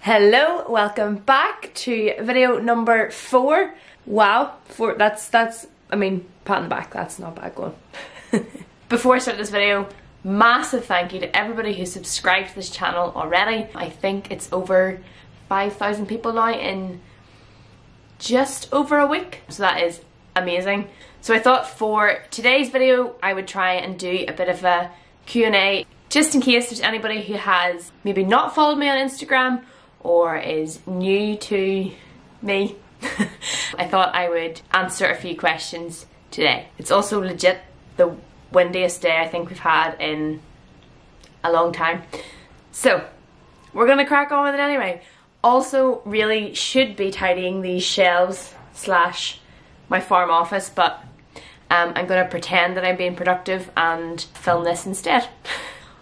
Hello, welcome back to video number 4. Wow, I mean, pat on the back, that's not bad going. Before I start this video, massive thank you to everybody who subscribed to this channel already. I think it's over 5,000 people now in just over a week, so that is amazing. So I thought for today's video I would try and do a bit of a Q&A just in case there's anybody who has maybe not followed me on Instagram or is new to me. I thought I would answer a few questions today. It's also legit the windiest day I think we've had in a long time. So we're gonna crack on with it anyway. Also really should be tidying these shelves slash my farm office, but I'm gonna pretend that I'm being productive and film this instead.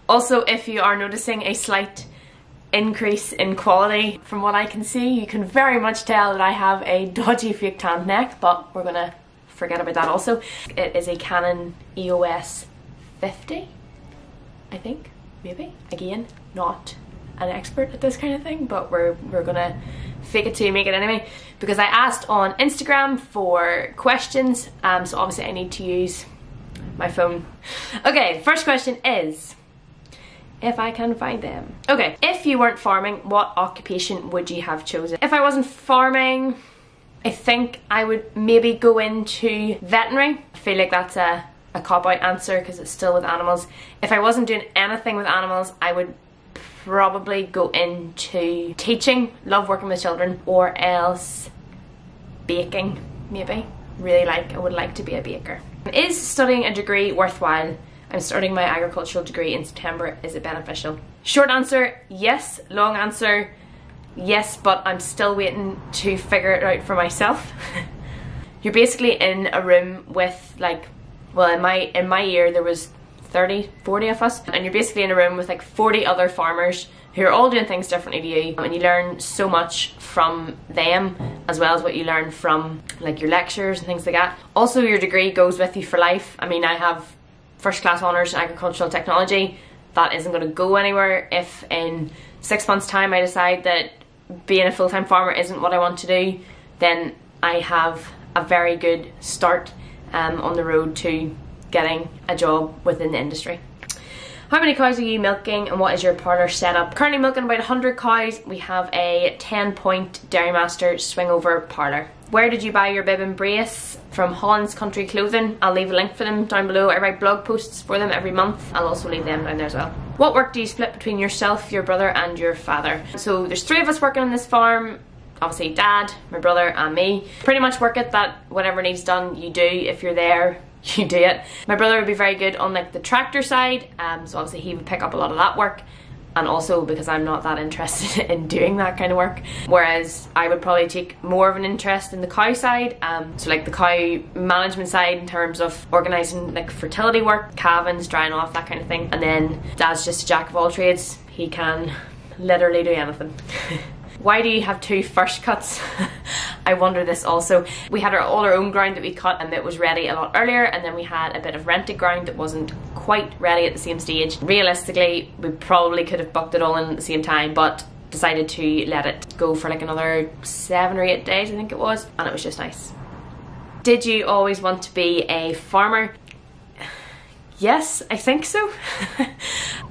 Also, if you are noticing a slight increase in quality from what I can see, you can very much tell that I have a dodgy fake tanned neck, but we're gonna forget about that also. It is a Canon EOS 50, I think, maybe. Again, not an expert at this kind of thing, but we're gonna fake it till you make it anyway, because I asked on Instagram for questions, so obviously I need to use my phone. Okay, the first question is, if I can find them. Okay, if you weren't farming, what occupation would you have chosen? If I wasn't farming, I think I would maybe go into veterinary. I feel like that's a cop-out answer because it's still with animals. If I wasn't doing anything with animals, I would probably go into teaching. Love working with children. Or else baking, maybe. I would like to be a baker. Is studying a degree worthwhile? I'm starting my agricultural degree in September. Is it beneficial? Short answer, yes. Long answer, yes, but I'm still waiting to figure it out for myself. You're basically in a room with well, in my year there was 30, 40 of us, and you're basically in a room with like 40 other farmers who are all doing things differently to you, and you learn so much from them as well as what you learn from like your lectures and things like that. Also, your degree goes with you for life. I mean, I have first class honours in agricultural technology. That isn't going to go anywhere. If in 6 months time I decide that being a full-time farmer isn't what I want to do, then I have a very good start on the road to getting a job within the industry. How many cows are you milking and what is your parlour setup? Currently milking about 100 cows. We have a 10-point Dairy Master swing-over parlour. Where did you buy your bib and brace? From Holland's Country Clothing. I'll leave a link for them down below. I write blog posts for them every month. I'll also leave them down there as well. What work do you split between yourself, your brother and your father? So there's 3 of us working on this farm. Obviously dad, my brother and me. Pretty much work it that whatever needs done you do. If you're there, you do it. My brother would be very good on like the tractor side, so obviously he would pick up a lot of that work, and also because I'm not that interested in doing that kind of work, whereas I would probably take more of an interest in the cow side, so like the cow management side in terms of organising like fertility work, calvings, drying off, that kind of thing. And then dad's just a jack of all trades. He can literally do anything. Why do you have 2 first cuts? I wonder this also. We had all our own ground that we cut and it was ready a lot earlier, and then we had a bit of rented ground that wasn't quite ready at the same stage. Realistically, we probably could have bucked it all in at the same time, but decided to let it go for like another 7 or 8 days, I think it was, and it was just nice. Did you always want to be a farmer? Yes, I think so.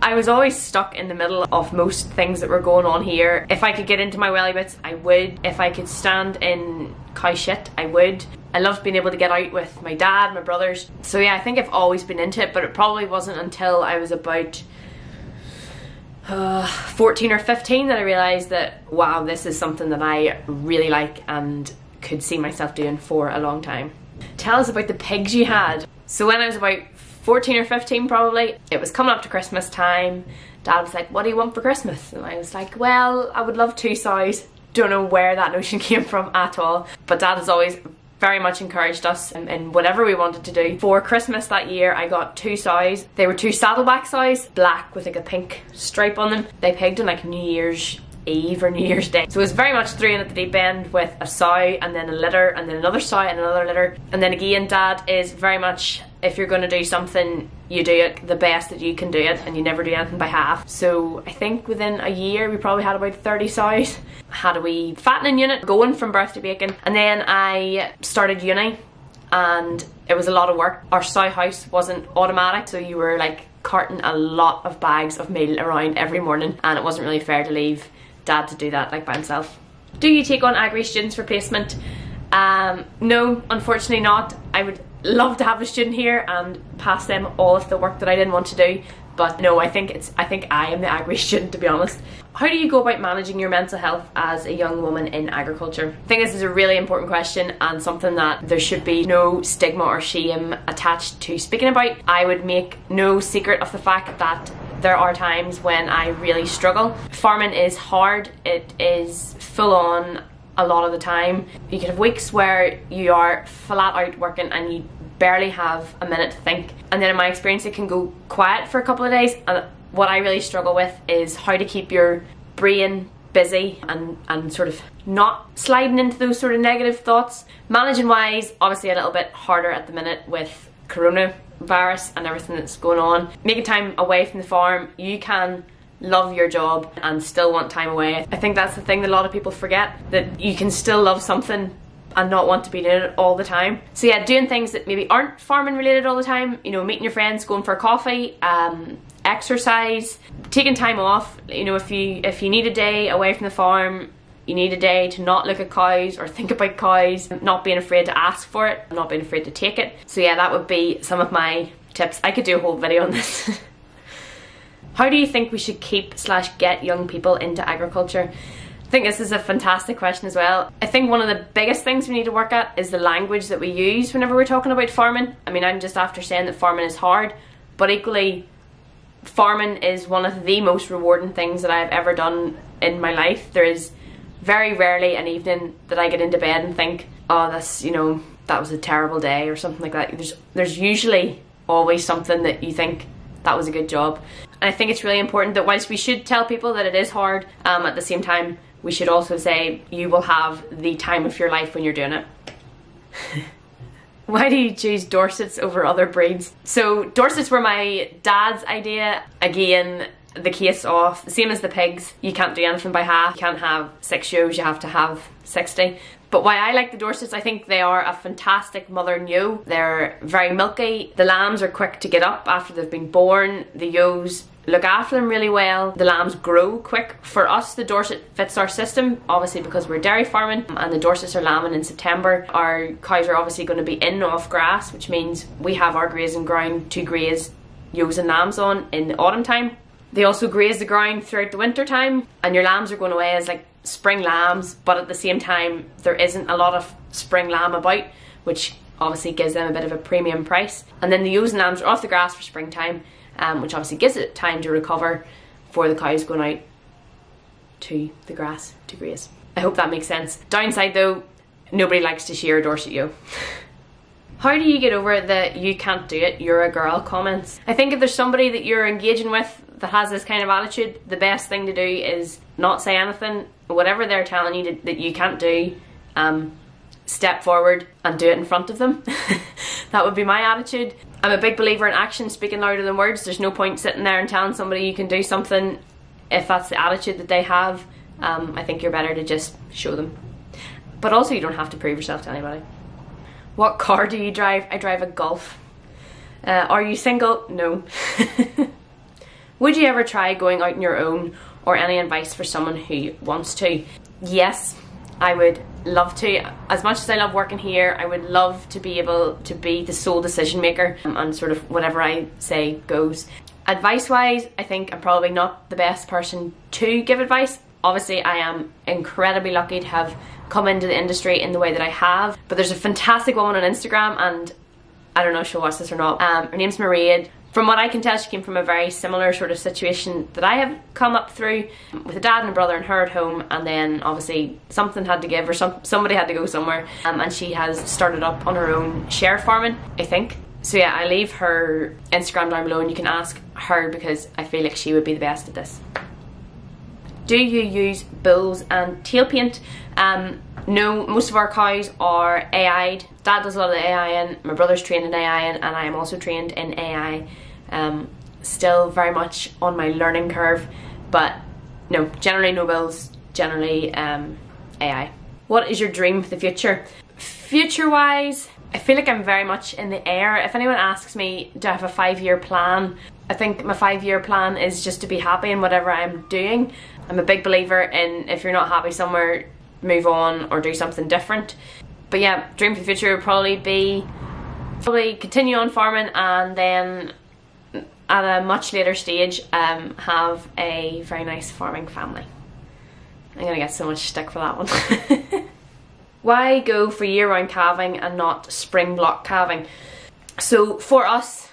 I was always stuck in the middle of most things that were going on here. If I could get into my welly bits, I would. If I could stand in cow shit, I would. I loved being able to get out with my dad, my brothers. So yeah, I think I've always been into it, but it probably wasn't until I was about 14 or 15 that I realised that, wow, this is something that I really like and could see myself doing for a long time. Tell us about the pigs you had. So when I was about 14 or 15 probably, it was coming up to Christmas time. Dad was like, what do you want for Christmas? And I was like, well, I would love 2 sows. Don't know where that notion came from at all, but Dad has always very much encouraged us in whatever we wanted to do. For Christmas that year I got 2 sows. They were 2 saddleback sows, black with like a pink stripe on them. They pigged on like New Year's Eve or New Year's Day. So it was very much thrown at the deep end with a sow and then a litter and then another sow and another litter. And then again, Dad is very much, if you're going to do something, you do it the best that you can do it and you never do anything by half. So I think within a year we probably had about 30 sows. Had a wee fattening unit going from birth to bacon. And then I started uni and it was a lot of work. Our sow house wasn't automatic, so you were like carting a lot of bags of meal around every morning, and it wasn't really fair to leave Dad to do that like by himself. Do you take on agri students for placement? No, unfortunately not. I would love to have a student here and pass them all of the work that I didn't want to do, but no, I think I am the agri student, to be honest. How do you go about managing your mental health as a young woman in agriculture? I think this is a really important question and something that there should be no stigma or shame attached to speaking about. I would make no secret of the fact that there are times when I really struggle. Farming is hard, it is full on a lot of the time. You can have weeks where you are flat out working and you barely have a minute to think, and then in my experience it can go quiet for a couple of days, and what I really struggle with is how to keep your brain busy and sort of not sliding into those sort of negative thoughts. Managing wise, obviously a little bit harder at the minute with coronavirus and everything that's going on. Making time away from the farm, you can love your job and still want time away. I think that's the thing that a lot of people forget, that you can still love something and not want to be doing it all the time. So yeah, doing things that maybe aren't farming related all the time, you know, meeting your friends, going for a coffee, exercise, taking time off. You know, if you need a day away from the farm, you need a day to not look at cows or think about cows, not being afraid to ask for it, not being afraid to take it. So yeah, that would be some of my tips. I could do a whole video on this. How do you think we should keep/get young people into agriculture? I think this is a fantastic question as well. I think one of the biggest things we need to work at is the language that we use whenever we're talking about farming. I mean, I'm just after saying that farming is hard, but equally farming is one of the most rewarding things that I've ever done in my life. There is very rarely an evening that I get into bed and think, oh, that's, you know, that was a terrible day or something like that. There's usually always something that you think, that was a good job. And I think it's really important that whilst we should tell people that it is hard, at the same time we should also say you will have the time of your life when you're doing it. Why do you choose Dorsets over other breeds? So Dorsets were my dad's idea. Again, the case of, the same as the pigs, you can't do anything by half. You can't have 6 ewes, you have to have 60. But why I like the Dorsets, I think they are a fantastic mother and ewe. They're very milky. The lambs are quick to get up after they've been born. The ewes look after them really well. The lambs grow quick. For us, the Dorset fits our system, obviously because we're dairy farming and the Dorsets are lambing in September. Our cows are obviously going to be in off grass, which means we have our grazing ground to graze ewes and lambs on in the autumn time. They also graze the ground throughout the winter time, and your lambs are going away as like spring lambs, but at the same time there isn't a lot of spring lamb about, which obviously gives them a bit of a premium price. And then the ewes and lambs are off the grass for springtime, which obviously gives it time to recover for the cows going out to the grass to graze. I hope that makes sense. Downside though, nobody likes to shear a Dorset ewe. How do you get over the "you can't do it, you're a girl" comments? I think if there's somebody that you're engaging with that has this kind of attitude, the best thing to do is not say anything. Whatever they're telling you that you can't do, step forward and do it in front of them. That would be my attitude. I'm a big believer in action speaking louder than words. There's no point sitting there and telling somebody you can do something if that's the attitude that they have. I think you're better to just show them. But also you don't have to prove yourself to anybody. What car do you drive? I drive a Golf. Are you single? No. Would you ever try going out on your own, or any advice for someone who wants to? Yes, I would love to. As much as I love working here, I would love to be able to be the sole decision maker and sort of whatever I say goes. Advice wise, I think I'm probably not the best person to give advice. Obviously I am incredibly lucky to have come into the industry in the way that I have, but there's a fantastic woman on Instagram, and I don't know if she'll watch this or not. Her name's Maria. From what I can tell, she came from a very similar sort of situation that I have come up through, with a dad and a brother and her at home, and then obviously something had to give, or somebody had to go somewhere, and she has started up on her own share farming, I think. So yeah, I leave her Instagram down below and you can ask her, because I feel like she would be the best at this. Do you use bulls and tail paint? No, most of our cows are AI'd. Dad does a lot of the AI-ing, my brother's trained in AI-ing, and I am also trained in AI. Still very much on my learning curve, but no, generally no bulls, generally AI. What is your dream for the future? Future-wise, I feel like I'm very much in the air. If anyone asks me, do I have a 5-year plan? I think my 5-year plan is just to be happy in whatever I'm doing. I'm a big believer in if you're not happy somewhere, move on or do something different. But yeah, dream for the future would probably be continue on farming, and then at a much later stage have a very nice farming family. I'm gonna get so much stick for that one. Why go for year-round calving and not spring block calving? So for us,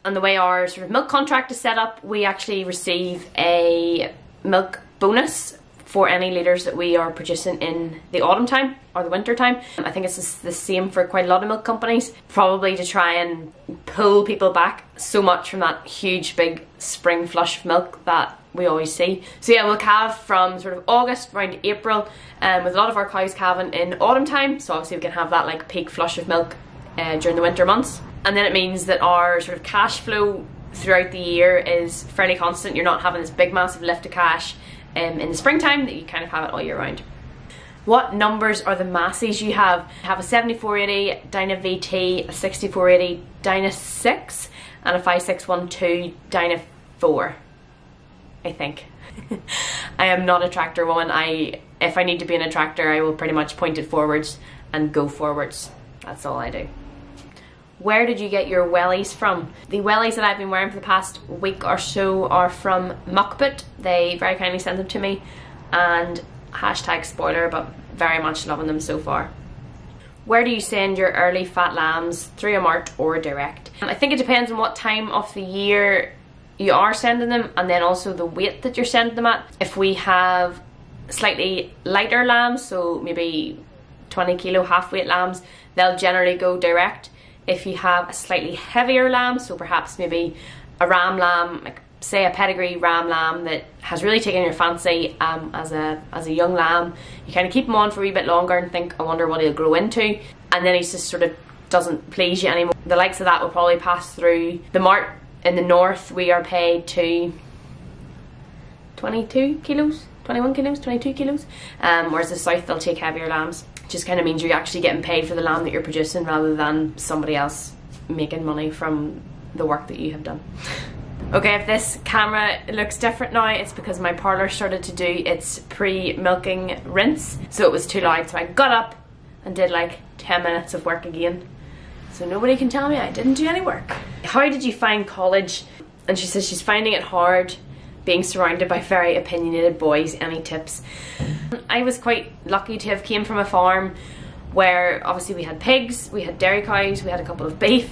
and the way our sort of milk contract is set up, we actually receive a milk bonus for any litres that we are producing in the autumn time or the winter time. I think it's the same for quite a lot of milk companies, probably to try and pull people back so much from that huge big spring flush of milk that we always see. So yeah, we'll calve from sort of August around to April, with a lot of our cows calving in autumn time, so obviously we can have that like peak flush of milk during the winter months. And then it means that our sort of cash flow throughout the year is fairly constant. You're not having this big massive lift of cash in the springtime, that you kind of have it all year round. What numbers are the masses you have? I have a 7480 Dyna VT, a 6480 Dyna 6, and a 5612 Dyna 4, I think. I am not a tractor woman. If I need to be in a tractor, I will pretty much point it forwards and go forwards. That's all I do. Where did you get your wellies from? The wellies that I've been wearing for the past week or so are from Muckput. They very kindly sent them to me, and hashtag spoiler, but very much loving them so far. Where do you send your early fat lambs, through a mart or direct? I think it depends on what time of the year you are sending them, and then also the weight that you're sending them at. If we have slightly lighter lambs, so maybe 20 kilo half weight lambs, they'll generally go direct. If you have a slightly heavier lamb, so perhaps maybe a ram lamb, like say a pedigree ram lamb that has really taken your fancy as a young lamb, you kind of keep him on for a wee bit longer and think, I wonder what he'll grow into, and then he just sort of doesn't please you anymore. The likes of that will probably pass through the mart. In the north we are paid to 22 kilos, 21 kilos, 22 kilos, whereas the south they'll take heavier lambs. Just kind of means you're actually getting paid for the lamb that you're producing rather than somebody else making money from the work that you have done. Okay, if this camera looks different now, it's because my parlour started to do its pre-milking rinse, so it was too loud, so I got up and did like 10 minutes of work again, so nobody can tell me I didn't do any work. How did you find college? And she says she's finding it hard being surrounded by very opinionated boys. Any tips? I was quite lucky to have came from a farm where obviously we had pigs, we had dairy cows, we had a couple of beef,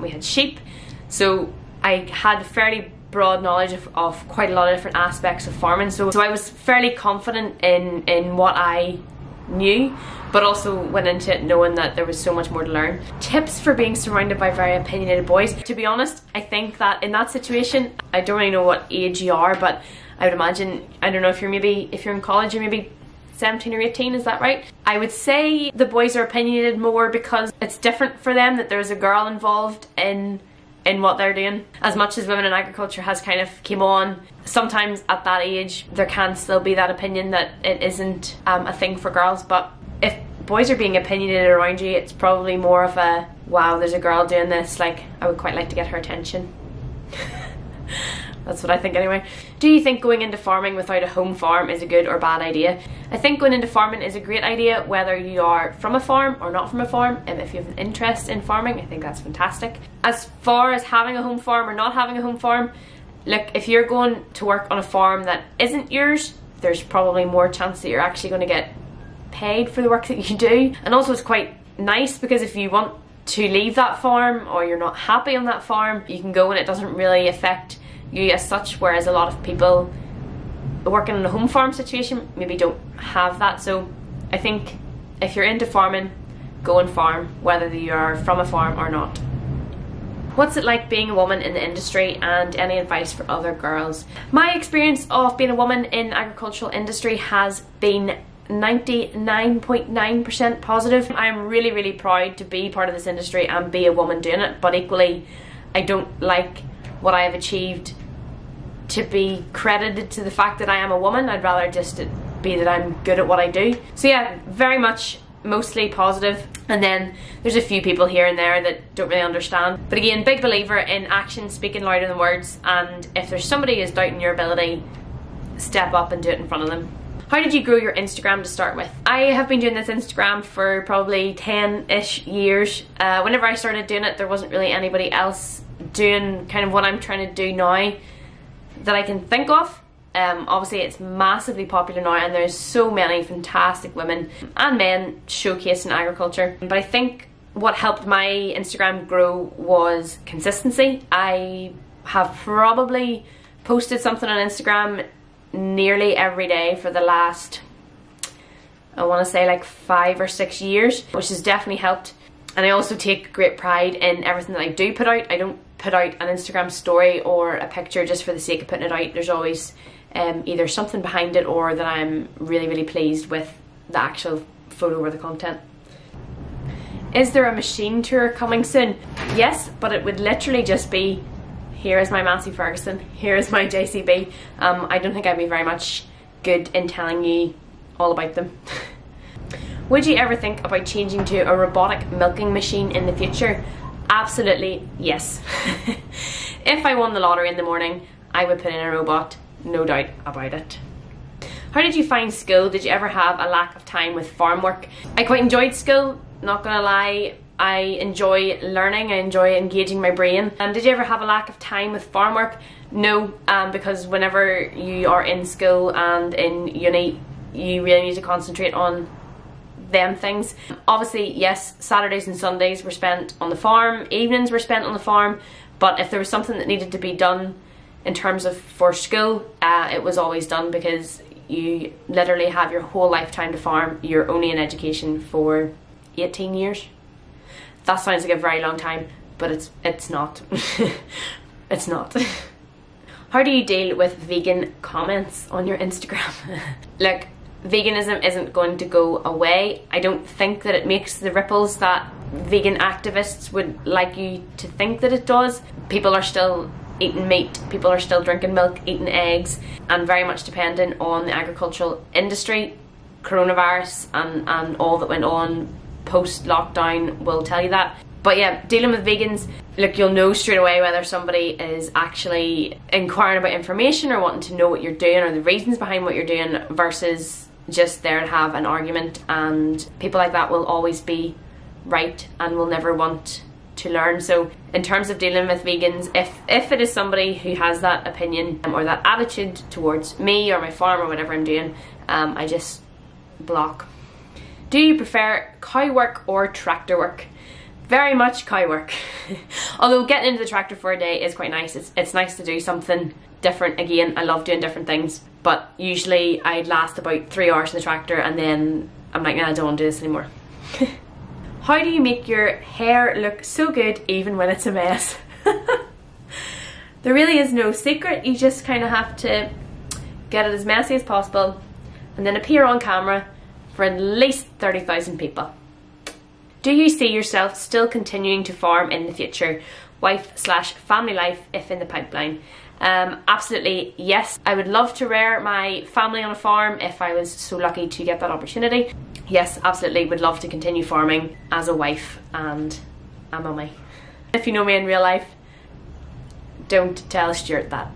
we had sheep, so I had fairly broad knowledge of quite a lot of different aspects of farming, so I was fairly confident in what I knew, but also went into it knowing that there was so much more to learn. Tips for being surrounded by very opinionated boys. To be honest, I think that in that situation, I don't really know what age you are, but I would imagine, I don't know, if you're in college, you're maybe 17 or 18, is that right? I would say the boys are opinionated more because it's different for them that there's a girl involved in what they're doing. As much as women in agriculture has kind of came on, sometimes at that age there can still be that opinion that it isn't a thing for girls, but if boys are being opinionated around you, it's probably more of a, wow, there's a girl doing this, like I would quite like to get her attention. That's what I think anyway. Do you think going into farming without a home farm is a good or bad idea? I think going into farming is a great idea whether you are from a farm or not from a farm, and if you have an interest in farming, I think that's fantastic. As far as having a home farm or not having a home farm, look, if you're going to work on a farm that isn't yours, there's probably more chance that you're actually going to get paid for the work that you do. And also it's quite nice because if you want to leave that farm or you're not happy on that farm, you can go and it doesn't really affect you as such, whereas a lot of people working in a home farm situation maybe don't have that. So I think if you're into farming, go and farm whether you are from a farm or not. What's it like being a woman in the industry, and any advice for other girls? My experience of being a woman in agricultural industry has been 99.9% positive. I'm really proud to be part of this industry and be a woman doing it, but equally I don't like what I have achieved to be credited to the fact that I am a woman. I'd rather just be that I'm good at what I do. So yeah, very much mostly positive. And then there's a few people here and there that don't really understand. But again, big believer in action speaking louder than words, and if there's somebody who's doubting your ability, step up and do it in front of them. How did you grow your Instagram to start with? I have been doing this Instagram for probably 10-ish years. Whenever I started doing it, there wasn't really anybody else doing kind of what I'm trying to do now that I can think of. Obviously it's massively popular now, and there's so many fantastic women and men showcasing agriculture. But I think what helped my Instagram grow was consistency. I have probably posted something on Instagram nearly every day for the last, I want to say like 5 or 6 years, which has definitely helped. And I also take great pride in everything that I do put out. I don't put out an Instagram story or a picture just for the sake of putting it out. There's always either something behind it, or that I'm really pleased with the actual photo or the content. Is there a machine tour coming soon? Yes, but it would literally just be, here is my Massey Ferguson, here is my JCB. I don't think I'd be very much good in telling you all about them. Would you ever think about changing to a robotic milking machine in the future? Absolutely yes. If I won the lottery in the morning, I would put in a robot, no doubt about it. How did you find school? Did you ever have a lack of time with farm work? I quite enjoyed school, not gonna lie. I enjoy learning, I enjoy engaging my brain. Did you ever have a lack of time with farm work? No, because whenever you are in school and in uni, you really need to concentrate on them things. Obviously, yes, Saturdays and Sundays were spent on the farm, evenings were spent on the farm, but if there was something that needed to be done in terms of for school, it was always done, because you literally have your whole lifetime to farm. You're only in education for 18 years. That sounds like a very long time, but it's not. It's not. How do you deal with vegan comments on your Instagram? Look, veganism isn't going to go away. I don't think that it makes the ripples that vegan activists would like you to think that it does. People are still eating meat, people are still drinking milk, eating eggs, and very much dependent on the agricultural industry. Coronavirus and all that went on post-lockdown will tell you that. But yeah, dealing with vegans, look, you'll know straight away whether somebody is actually inquiring about information or wanting to know what you're doing or the reasons behind what you're doing, versus just there to have an argument. And people like that will always be right and will never want to learn. So in terms of dealing with vegans, if it is somebody who has that opinion or that attitude towards me or my farm or whatever I'm doing, I just block. Do you prefer cow work or tractor work? Very much cow work. Although getting into the tractor for a day is quite nice. It's nice to do something different. Again, I love doing different things, but usually I'd last about 3 hours in the tractor and then I'm like, nah, I don't want to do this anymore. How do you make your hair look so good even when it's a mess? There really is no secret. You just kind of have to get it as messy as possible and then appear on camera for at least 30,000 people. Do you see yourself still continuing to farm in the future? Wife/family life if in the pipeline? Absolutely yes. I would love to rear my family on a farm if I was so lucky to get that opportunity. Yes, absolutely would love to continue farming as a wife and a mummy. If you know me in real life, don't tell Stuart that.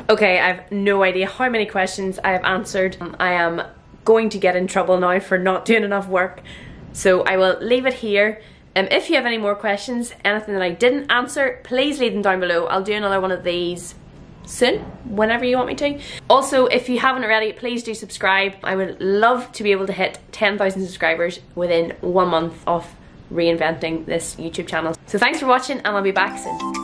Okay, I have no idea how many questions I have answered. I am going to get in trouble now for not doing enough work, so I will leave it here. If you have any more questions, anything that I didn't answer, please leave them down below. I'll do another one of these soon, whenever you want me to. Also, if you haven't already, please do subscribe. I would love to be able to hit 10,000 subscribers within 1 month of reinventing this YouTube channel. So thanks for watching and I'll be back soon.